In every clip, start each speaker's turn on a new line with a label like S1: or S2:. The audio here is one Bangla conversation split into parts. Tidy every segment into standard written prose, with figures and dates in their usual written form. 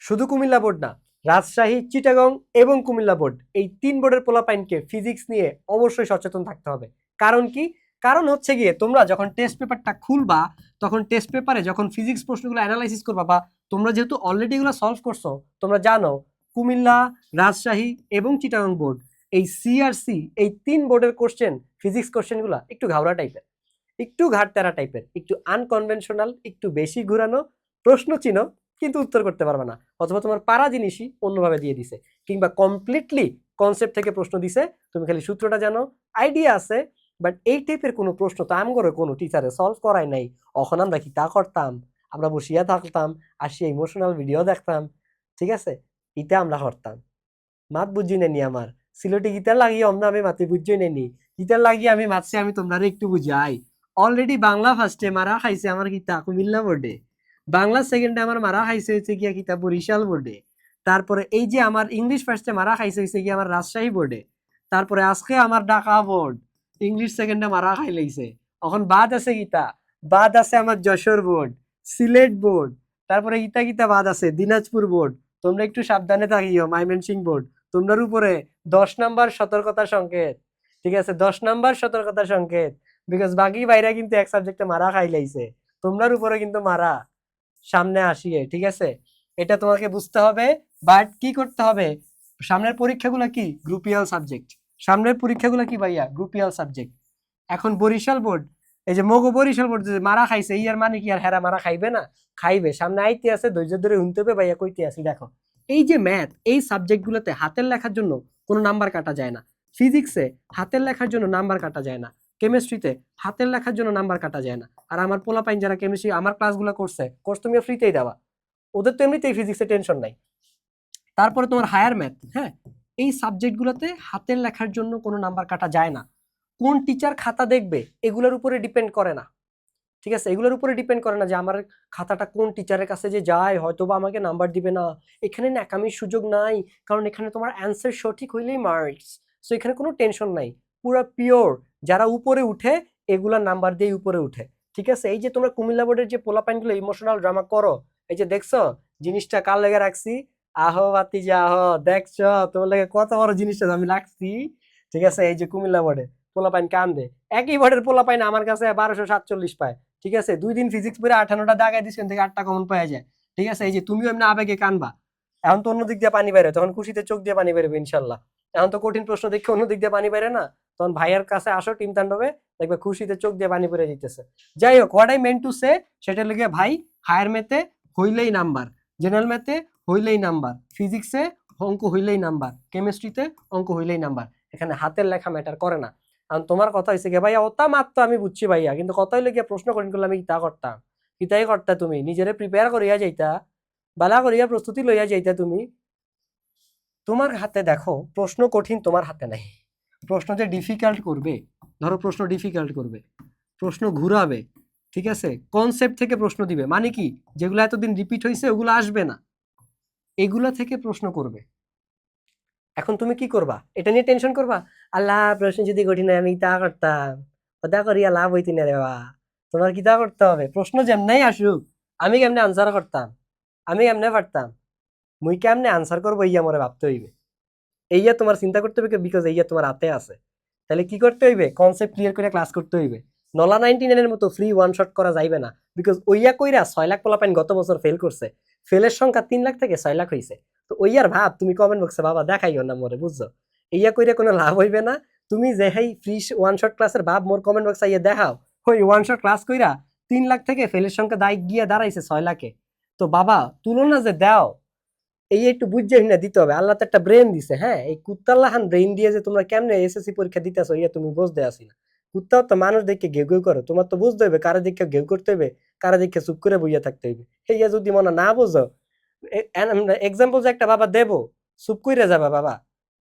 S1: শুধু কুমিল্লা বোর্ড না, রাজশাহী, চিটাগং এবং কুমিল্লা বোর্ড, এই 3 বোর্ডের পোলাপাইনকে ফিজিক্স নিয়ে অবশ্যই সচেতন থাকতে হবে। কারণ কি? কারণ হচ্ছে গিয়ে তোমরা যখন টেস্ট পেপারটা খুলবা, তখন টেস্ট পেপারে যখন ফিজিক্স প্রশ্নগুলো অ্যানালাইসিস করবা, বা তোমরা যেহেতু অলরেডি এগুলো সলভ করছো, তোমরা জানো কুমিল্লা, রাজশাহী এবং চিটাগং বোর্ড, এই সিআরসি, এই 3 বোর্ডের কোশ্চেন, ফিজিক্স কোশ্চেনগুলো একটু ঘাওড়া টাইপের, একটু ঘাটতেরা টাইপের, একটু আনকনভেনশনাল, একটু বেশি ঘুরানো। প্রশ্ন চিনো কিন্তু উত্তর করতে পারবে না, অথবা তোমার পারা জিনিসই অন্যভাবে দিয়ে দিছে, কিংবা কমপ্লিটলি কনসেপ্ট থেকে প্রশ্ন দিছে, তুমি খালি সূত্রটা জানো, আইডিয়া আছে, বাট এই টাইপের কোনো প্রশ্ন তো আমগরে কোনো টিচারে সলভ করাই নাই। এখন আমরা কি তা করতাম? আমরা বসিয়া থাকতাম, আসিয়া ইমোশনাল ভিডিও দেখতাম, ঠিক আছে, ইটা আমরা করতাম। মাত বুঝি নেনি আমার সিলেটি গীতার লাগিয়ে অমনা আমি মাতে বুঝি নেনি, গীতার লাগিয়ে আমি মাতছি, আমি তোমরা একটু বুঝাই। অলরেডি বাংলা ফার্স্টে মারা খাইছে আমার গীতা কুমিল্লা বোর্ডে, বাংলা সেকেন্ডে আমার মারা খাইছে হয়েছে গিয়া গীতা বরিশাল বোর্ডে, তারপরে এই যে আমার ইংলিশ ফার্স্টে মারা খাইছে হয়েছে গিয়া আমার রাজশাহী বোর্ডে, তারপরে আজকে আমার ঢাকা বোর্ড ইংলিশ সেকেন্ডে মারা খাই লাইছে। এখন বাদ আছে গীতা, বাদ আছে আমার যশোর বোর্ড, সিলেট বোর্ড, তারপরে গীতা গীতা বাদ আছে দিনাজপুর বোর্ড। তোমরা একটু সাবধানে থাকিও, ময়মনসিংহ বোর্ড তোমরার উপরে 10 নাম্বার সতর্কতা সংকেত, ঠিক আছে, 10 নাম্বার সতর্কতা সংকেত, বিকজ বাকি বাইরে কিন্তু এক সাবজেক্টে মারা খাই লাইছে, তোমরার উপরে কিন্তু মারা সামনে আসিয়ে, ঠিক আছে, এটা তোমাকে বুঝতে হবে। বাট কি করতে হবে, সামনের পরীক্ষাগুলো কি গ্রুপিয়াল সাবজেক্ট, সামনের পরীক্ষাগুলো কি ভাইয়া গ্রুপিয়াল সাবজেক্ট। এখন বরিশাল বোর্ড, এই যে মগো বরিশাল বোর্ড যে মারা খাইছে, ইয়ার মানে কি আর হেরা মারা খাইবে না? খাইবে, সামনে আইতে আছে, ধৈর্য ধরে শুনতে হবে ভাইয়া, কইতে আসি দেখো। এই যে ম্যাথ, এই সাবজেক্টগুলোতে হাতের লেখার জন্য কোনো নাম্বার কাটা যায় না। ফিজিক্সে হাতের লেখার জন্য নাম্বার কাটা যায় না। কেমিস্ট্রিতে হাতের লেখার জন্য নাম্বার কাটা যায় না। আর আমার পোলাপাইন যারা কেমিস্ট্রি আমার ক্লাসগুলো করছে, কোর্স তুমি ফ্রিতেই দেওয়া, ওদের তো এমনিতেই ফিজিক্সে টেনশন নাই। তারপরে তোমার হায়ার ম্যাথ, হ্যাঁ, এই সাবজেক্টগুলোতে হাতের লেখার জন্য কোনো নাম্বার কাটা যায় না। কোন টিচার খাতা দেখবে এগুলোর উপরে ডিপেন্ড করে না, ঠিক আছে, এগুলোর উপরে ডিপেন্ড করে না যে আমার খাতাটা কোন টিচারের কাছে যে যায়, হয়তো বা আমাকে নাম্বার দিবে না। এখানে ন্যাকামির সুযোগ নাই, কারণ এখানে তোমার অ্যান্সার সঠিক হইলেই মার্কস। সো এখানে কোনো টেনশন নাই, পুরো পিওর। যারা উপরে উঠে এগুলা নাম্বার দিয়ে উপরে উঠে, ঠিক আছে। এই যে তোমরা কুমিল্লা বোর্ডের যে পোলাপাইনগুলো ইমোশনাল ড্রামা করো, এই যে দেখছো জিনিসটা কার লেগে রাখছি, আহো বাতিজা আহো, দেখছো তোমার লেগে কত বড় জিনিসটা আমি রাখছি, ঠিক আছে। এই যে কুমিল্লা বোর্ডে পোলাপাইন কান্দে, একই বোর্ডের পোলাপাইন আমার কাছে 1247 পায়, ঠিক আছে। 2 দিন ফিজিক্স পড়ে 58টা দাগাই দিচ্ছেন থেকে 8টা কমন পাওয়া যায়, ঠিক আছে। এই যে তুমিও এমনি আবেগে কানবা, এখন তো অন্য দিক দিয়ে পানি বেরোয়, তখন খুশিতে চোখ দিয়ে পানি বেরোবে ইনশাল্লাহ। এখন তো কঠিন প্রশ্ন দেখে অন্য দিক দিয়ে পানি বেরোয় না, তখন ভাইয়ের কাছে আসো টিম তাণ্ডবে, দেখবে খুশিতে চোখ দিয়ে পানি বেরিয়ে যেতেছে। যাই হোক, what I meant to say, সেটা লেগে ভাই, হায়ার ম্যাথে হইলেই নাম্বার, জেনারেল ম্যাথে হইলেই নাম্বার, ফিজিক্সে অঙ্ক হইলেই নাম্বার, কেমিস্ট্রিতে অঙ্ক হইলেই নাম্বার। এখানে হাতের লেখা ম্যাটার করে না। কারণ তোমার কথা হয়েছে কি ভাইয়া, ওটা মাত্র আমি বুঝছি ভাইয়া, কিন্তু কথা হইলে গিয়ে প্রশ্ন করেন করলে আমি তা করতাম, কিতাই করতা তুমি নিজেরে প্রিপেয়ার করিয়া যাইতা, বালা করিয়া প্রস্তুতি লইয়া যাইতা তুমি। তোমার হাতে দেখো প্রশ্ন কঠিন তোমার হাতে নাই, প্রশ্ন যে ডিফিকাল্ট করবে, ধরো প্রশ্ন ডিফিকাল্ট করবে, প্রশ্ন ঘুরাবে, ঠিক আছে, কনসেপ্ট থেকে প্রশ্ন দিবে, মানে কি যেগুলো এতদিন রিপিট হয়েছে ওগুলো আসবে না, এগুলা থেকে প্রশ্ন করবে। এখন তুমি কি করবা, এটা নিয়ে টেনশন করবা, আল্লাহ প্রশ্ন যদি কঠিন হয় আমি তা করতাম, ওটা করিয়া লাভ হইতি না রে বা। তোমার কি তা করতে হবে, প্রশ্ন যেমনাই আসুক, আমি কেমনে আনসার করতাম, আমি কেমনে পারতাম, মুই কেমনে আনসার করবো, ইয়া মরে ভাবতে হইবে, এইয়া তোমার চিন্তা করতে হবে, বিকজ এইয়া তোমার হাতে আছে। তাহলে কি করতে হইবে, কনসেপ্ট ক্লিয়ার করে ক্লাস করতে হইবে। নলা 99-এর মতো ফ্রি ওয়ান শট করা যাইবে না, বিকজ ওইয়া কইরা 6 লাখ পোলাপাইন গত বছর ফেল করছে, ফেলের সংখ্যা 3 লাখ থেকে 6 লাখ হয়েছে। তো ওইয়ার ভাব তুমি কমেন্ট বক্সে বাবা দেখাইও না মোরে, বুঝছো, এইয়া কইরা কোনো লাভ হইবে না। তুমি যে হাই ফ্রি ওয়ান শট ক্লাসের ভাব মোর কমেন্ট বক্সে ইয়ে দেখাও, ওই ওয়ান শট ক্লাস কইরা 3 লাখ থেকে ফেলের সংখ্যা দায় গিয়ে দাঁড়াইছে 6 লাখে। তো বাবা তুলনা যে দাও, এই একটু বুঝে না দিতে হবে। আল্লাহ তো একটা ব্রেন দিছে, হ্যাঁ, এই কুত্তাল্লাহান ব্রেন দিয়ে যে তোমরা কেমনে এসএসসি পরীক্ষা দিতেছো, ইয়া তুমি বুঝতে আসি না। কুত্তাও তো মানুষ দেখে ঘেউ ঘেউ করো, তোমার তো বুঝতে হবে কারে দেখে ঘেউ করতে হবে, কারে দেখে চুপ করে বইয়া থাকতে হবে। এইয়া যদি মনে না বুঝো, এক্সাম্পল যে একটা বাবা দেবো, চুপ করে যাবা বাবা,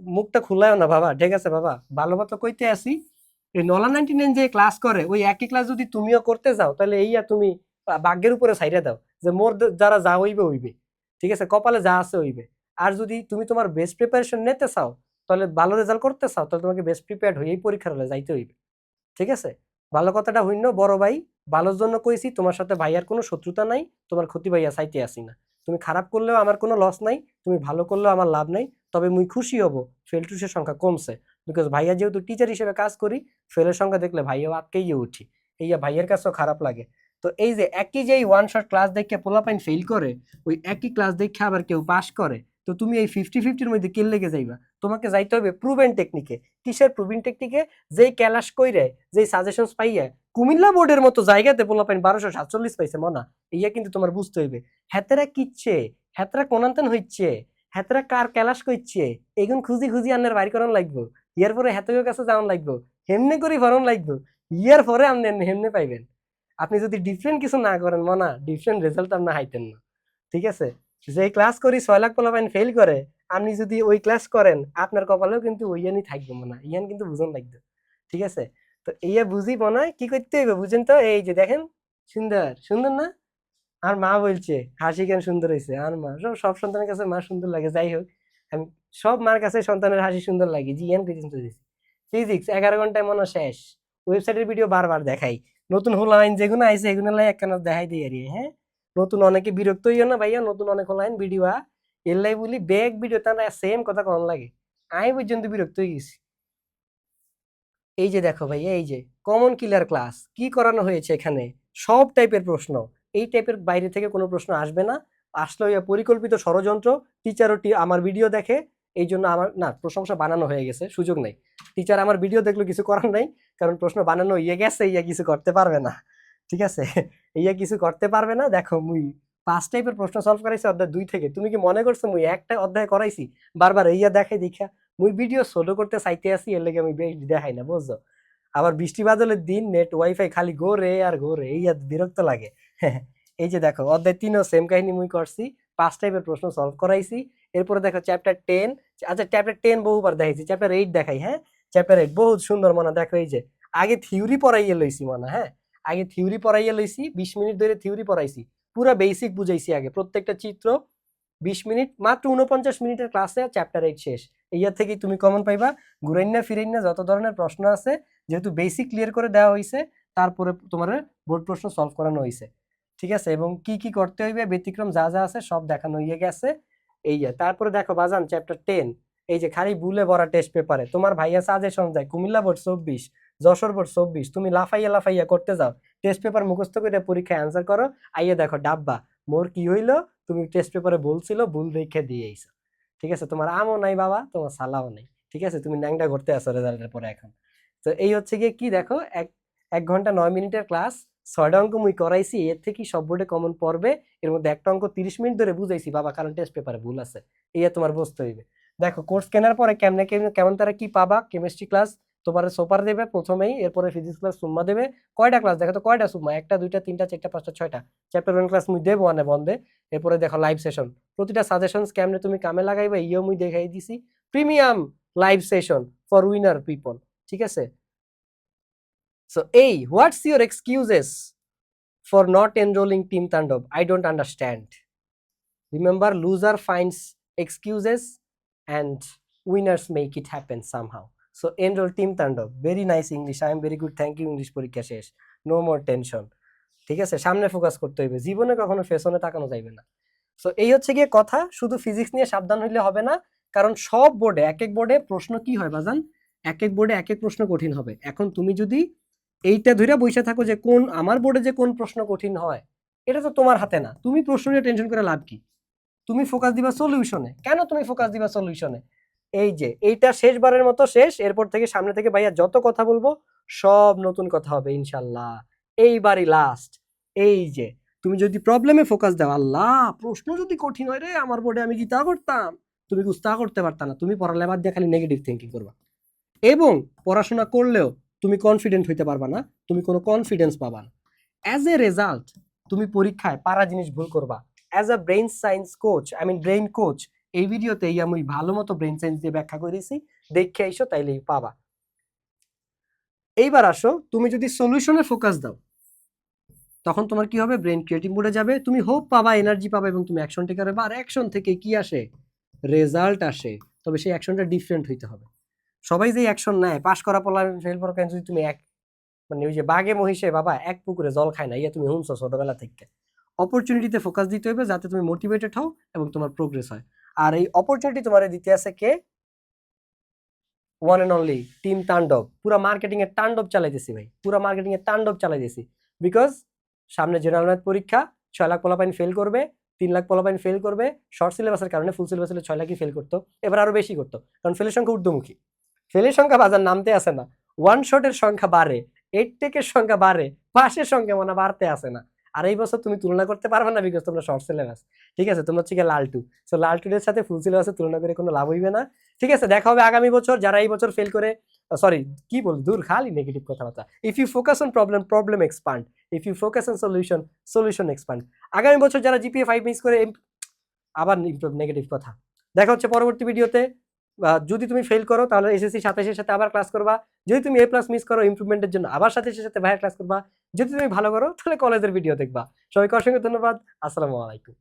S1: মুখটা খুলায়ও না বাবা, ঠিক আছে বাবা, ভালো মতো কইতে আসি। এই নলা 99 যে ক্লাস করে, ওই একই ক্লাস যদি তুমিও করতে যাও, তাহলে এইয়া তুমি ভাগ্যের উপরে ছাইড়া দাও, যে মোর যারা যা হইবে হইবে, ঠিক আছে, কপালে যা আছে হইবে। আর যদি তুমি তোমার বেস্ট প্রিপারেশন নিতে চাও, তাহলে ভালো রেজাল্ট করতে চাও, তাহলে তোমাকে বেস্ট প্রিপেয়ার্ড হয়েই পরীক্ষার হলে যাইতে হইবে, ঠিক আছে। ভালো কথাটা হইল বড় ভাই, ভালোর জন্য কইছি, তোমার সাথে ভাইয়ার কোনো শত্রুতা নাই, তোমার ক্ষতি ভাইয়া চাইতে আসি না। তুমি খারাপ করলেও আমার কোনো লস নাই, তুমি ভালো করলেও আমার লাভ নাই, তবে মুই খুশি হব ফেল টুসের সংখ্যা কমছে, বিকজ ভাইয়া যেহেতু টিচার হিসেবে কাজ করি, ফেলের সংখ্যা দেখলে ভাইয়াও আটকেই উঠি, এইয়া ভাইয়ের কাছেও খারাপ লাগে। তো এই যে একই যে ওয়ান শট ক্লাস দেখে পোলাপাইন ফেল করে, ওই একই ক্লাস দেখে আবার কেউ পাস করে, তো তুমি এই 50-50-র মধ্যে কেল লেগে যাইবা? তোমাকে যাইতে হবে প্রুভেন টেকনিকে। কিসের প্রুভেন টেকনিকে? যেই ক্যালাস কইরে, যেই সাজেশনস পাইয়া কুমিল্লা বোর্ডের মতো জায়গাতে পোলাপাইন 1247 পাইছে মনা, ইয়া কিন্তু তোমার বুঝতে হইবে হেতেরা কিচ্ছে, হেতরা কোনান্তন হইছে, হেতরা কার ক্যালাস কইছে, এগুন খুঁজি খুঁজি আন্নের বাড়ি করান লাগবো, ইয়ার পরে হেতকের কাছে যাওয়ান লাগবো, হেমনে করি ভরণ লাগবো, ইয়ার পরে আপনি হেমনে পাইবেন। আপনি যদি ডিফারেন্ট কিছু না করেন মনা, ডিফারেন্ট রেজাল্ট আপনি হাইতেন না। ঠিক আছে? যে ক্লাস করি 6 লাখ পোলাপাইন ফেল করে, আপনি যদি ওই ক্লাস করেন আপনার কপালেও কিন্তু ওইয়ানি থাকবে মনে, ইয়ান কিন্তু বুঝন লাগবে। ঠিক আছে? তো ইয়া বুঝি মনে কি করতে হইবে বুঝেন তো? এই যে দেখেন, সুন্দর সুন্দর না? আর মা বলছে হাসি কেন সুন্দর হয়েছে, আর মা সব সব সন্তানের কাছে মা সুন্দর লাগে, যাই হোক আমি সব মার কাছে সন্তানের হাসি সুন্দর লাগে, জি এন কিন্তু দিছি। ফিজিক্স 11 ঘন্টায় মনে হয় শেষ। ওয়েবসাইটের ভিডিও বারবার দেখাই, নতুন হলো আইন যেগুলো আইছে এগুলো লাই একখানা দেখাই দিই আর হ্যাঁ। নতুন অনেকে বিরক্ত হইও না ভাইয়া, নতুন অনেক হলো আইন ভিডিও এলাই বলি ব্যাগ ভিডিও তারা সেম কথা কম লাগে, আমি পর্যন্ত বিরক্ত হয়ে গেছি। এই যে দেখো ভাইয়া, এই যে কমন কিলার ক্লাস কি করানো হয়েছে এখানে, সব টাইপের প্রশ্ন, এই টাইপের বাইরে থেকে কোনো প্রশ্ন আসবে না। আসলে ওই পরিকল্পিত ষড়যন্ত্র, টিচারও আমার ভিডিও দেখে, এই জন্য আমার না প্রশংসা বানানো হয়ে গেছে, সুযোগ নেই। টিচার আমার ভিডিও দেখলো কিছু করার নাই, কারণ প্রশ্ন বানানো ইয়ে গেছে, ইয়া কিছু করতে পারবে না। ঠিক আছে? ইয়া কিছু করতে পারবে না। দেখো মুই 5 টাইপের প্রশ্ন সলভ করাইছি অধ্যায় 2 থেকে, তুমি কি মনে করছো মুই একটা অধ্যায় করাইছি বারবার ইয়া দেখাই দেখা? মুই ভিডিও ছোট করতে চাইতে আসি, এর লেগে আমি বেশ দেখাই না, বুঝছো? আবার বৃষ্টি বাদলের দিন নেট ওয়াইফাই খালি ঘোরে আর ঘোরে, এই আর বিরক্ত লাগে। এই যে দেখো অধ্যায় 3ও সেম কাহিনী মুই করছি, 5 টাইপের প্রশ্ন সলভ করাইছি। এরপরে দেখো চ্যাপ্টার 10, আচ্ছা চ্যাপ্টার 10 বহুবার দেখাইছি, চ্যাপ্টার 8 দেখাই, হ্যাঁ। চ্যাপ্টার 8 বহুত সুন্দর মনে, দেখো এই যে আগে থিওরি পড়াইয়ে লইছি মনে, হ্যাঁ আগে থিওরি পড়াইয়ে লইছি, 20 মিনিট ধরে থিওরি পড়াইছি, পুরো বেসিক বুঝাইছি আগে প্রত্যেকটা চিত্র, 20 মিনিট, মাত্র 49 মিনিটের ক্লাসে চ্যাপ্টার 8 শেষ। ইয়ার থেকেই তুমি কমন পাইবা, ঘুরাইনা ফিরাইনা যত ধরনের প্রশ্ন আছে, যেহেতু বেসিক ক্লিয়ার করে দেওয়া হয়েছে, তারপরে তোমার বোর্ড প্রশ্ন সলভ করানো হয়েছে। ঠিক আছে? এবং কি কি করতে হইবে, ব্যতিক্রম যা যা আছে সব দেখানো হয়ে গেছে। এই তারপরে দেখো বাজান চ্যাপ্টার 10, এই যে খালি বুলে ভরা টেস্ট পেপারে তোমার ভাইয়া সাজেশন যায় কুমিল্লা বোর্ড 24, যশোর বোর্ড 24, তুমি লাফাইয়া লাফাইয়া করতে যাও, টেস্ট পেপার মুখস্থ করে পরীক্ষায় অ্যান্সার করো, আইয়া দেখো ডাব্বা মোর কি হইলো, তুমি টেস্ট পেপারে বলছিল ভুল দেখে দিয়ে আইছো। ঠিক আছে? তোমার আমও নাই বাবা, তোমার সালাও নাই। ঠিক আছে? তুমি ন্যাংটা ঘুরতে আসো রেজাল্টের পরে এখন। তো এই হচ্ছে গিয়ে কি দেখো, 1 ঘন্টা 9 মিনিটের ক্লাস, 6টা অঙ্ক মুই করাইছি, এর থেকে সব বোর্ডে কমন পড়বে। এর মধ্যে একটা অঙ্ক 30 মিনিট ধরে বুঝাইছি বাবা, কারণ টেস্ট পেপারে ভুল আছে, এই তোমার বুঝতে হইবে। দেখো কোর্স কেনার পরে কেমনে কেমন তারা কি পাবা, কেমিস্ট্রি ক্লাস তোমার সোপার দেবে প্রথমেই, এরপরে ফিজিক্স ক্লাস সুম্মা দেবে। কয়টা ক্লাস দেখো তো, কয়টা সুম্মা, 1টা 2টা 3টা 4টা 5টা 6টা। চ্যাপ্টার 1 ক্লাস মুই দেবো আনে বন্ধে। এরপরে দেখো লাইভ সেশন, প্রতিটা সাজেশন কেমনে তুমি কামে লাগাইবে ইও মুই দেখাই দিছি। Premium live session for winner people. ঠিক আছে? সো এই what's your excuses for not enrolling team Tandav? I don't understand. Remember, loser finds excuses and winners make it happen somehow. So enroll team তাণ্ডব, very nice English, I am very good, thank you English পরীক্ষা শেষ, no more tension। ঠিক আছে? সামনে ফোকাস করতে হইবে, জীবনে কখনো পেছনে তাকানো যাইবে না। সো এই হচ্ছে গিয়ে কথা, শুধু ফিজিক্স নিয়ে সাবধান হইলে হবে না, কারণ সব বোর্ডে এক এক বোর্ডে প্রশ্ন কি হয় বাজান, এক এক বোর্ডে এক এক প্রশ্ন কঠিন হবে। এখন তুমি যদি এইটা ধইরা বইসা থাকো যে কোন আমার বোর্ডে যে কোন প্রশ্ন কঠিন হয়, এটা তো তোমার হাতে না, তুমি প্রশ্ন নিয়ে টেনশন করে লাভ কি? তুমি ফোকাস দিবা সলিউশনে। কেন তুমি ফোকাস দিবা সলিউশনে? এই যে এইটা শেষবারের মতো শেষ, এরপর থেকে সামনে থেকে ভাইয়া যত কথা বলবো সব নতুন কথা হবে ইনশাল্লাহ, এইবারই লাস্ট। এই যে তুমি যদি প্রবলেমে ফোকাস দাও, আল্লাহ প্রশ্ন যদি কঠিন হয় রে আমার বোর্ডে আমি কি তা করতাম, তুমি গুস্তা করতে পারতা না, তুমি পড়ালে বাদ দিয়ে খালি নেগেটিভ থিঙ্কিং করবা, এবং পড়াশোনা করলেও তুমি কনফিডেন্ট হইতে পারবা না, তুমি কোনো কনফিডেন্স পাবা না। অ্যাজ এ রেজাল্ট তুমি পরীক্ষায় পারা জিনিস ভুল করবা। As a brain science coach, I mean brain coach, এই ভিডিওতে আমি ভালো মতো ব্রেইন সায়েন্স দিয়ে ব্যাখ্যা করে দিয়েছি, দেখে আইসো তাইলেই পাবা। এইবার আসো, তুমি যদি সলিউশনে ফোকাস দাও তখন তোমার কি হবে, ব্রেইন ক্রিয়েটিভ মোডে যাবে, তুমি হোপ পাবা, এনার্জি পাবা, এবং তুমি অ্যাকশন টেকার হবে। আর অ্যাকশন থেকে কি আসে? রেজাল্ট আসে। তবে সেই অ্যাকশনটা ডিফারেন্ট হইতে হবে। সবাই যে অ্যাকশন নেয়, পাশ করা পড়া ফেল পড়া, যদি তুমি এক মানে ওই যে বাঘে মহিষে বাবা এক পুকুরে জল খায় না, ইয়া তুমি শুনছো ছোটবেলা থেকে, অপরচুনিটিতে ফোকাস দিতে হবে যাতে তুমি মোটিভেটেড হও এবং তোমার প্রোগ্রেস হয়। আর এই অপরচুনিটি তোমার দিতে আছে কে? ওয়ান অ্যান্ড অনলি টিম তাণ্ডব। পুরো মার্কেটিং এর তাণ্ডব চালাইতেছি ভাই, পুরো মার্কেটিং এর তাণ্ডব চালাইতেছি। বিকজ সামনে জেনারেল ম্যাথ পরীক্ষা, 6 লাখ পোলাপাইন ফেল করবে, 3 লাখ পোলাপাইন ফেল করবে। শর্ট সিলেবাসের কারণে ফুল সিলেবাস হলে 6 লাখই ফেল করতো, এবার আরো বেশি করতো, কারণ ফেলের সংখ্যা ঊর্ধ্বমুখী। ফেলের সংখ্যা বাজার নামতে আসে না, ওয়ান শটের সংখ্যা বাড়ে, 8 টেকের সংখ্যা বাড়ে, পাশের সংখ্যা মানে বাড়তে আসে না। আর এই বছর তুমি তুলনা করতে পারবে না, বিকজ তোমরা শর্ট সিলেবাস। ঠিক আছে, তোমরা হচ্ছে লালটু। সো লালটুদের সাথে ফুল সিলেবাসের তুলনা করে কোনো লাভ হইবে না। ঠিক আছে, দেখা হবে আগামী বছর। যারা এই বছর ফেল করে, সরি কি বল, দূর খালি নেগেটিভ কথাবার্তা। If you focus on problem, problem expand. If you focus on solution, solution expand. আগামী বছর যারা জিপিএ 5 মিস করে, আবার নেগেটিভ কথা। দেখা হচ্ছে পরবর্তী ভিডিওতে। যদি তুমি ফেল করো তাহলে এসএসসি 27-এর সাথে আবার ক্লাস করবা। যদি তুমি A+ মিস করো, ইমপ্রুভমেন্টের জন্য আবার 27-এর সাথে ভাইয়ের ক্লাস করবা। যদি তুমি ভালো করো তাহলে কলেজের ভিডিও দেখবা। সবাইকে অসংখ্য ধন্যবাদ। আসসালামু আলাইকুম।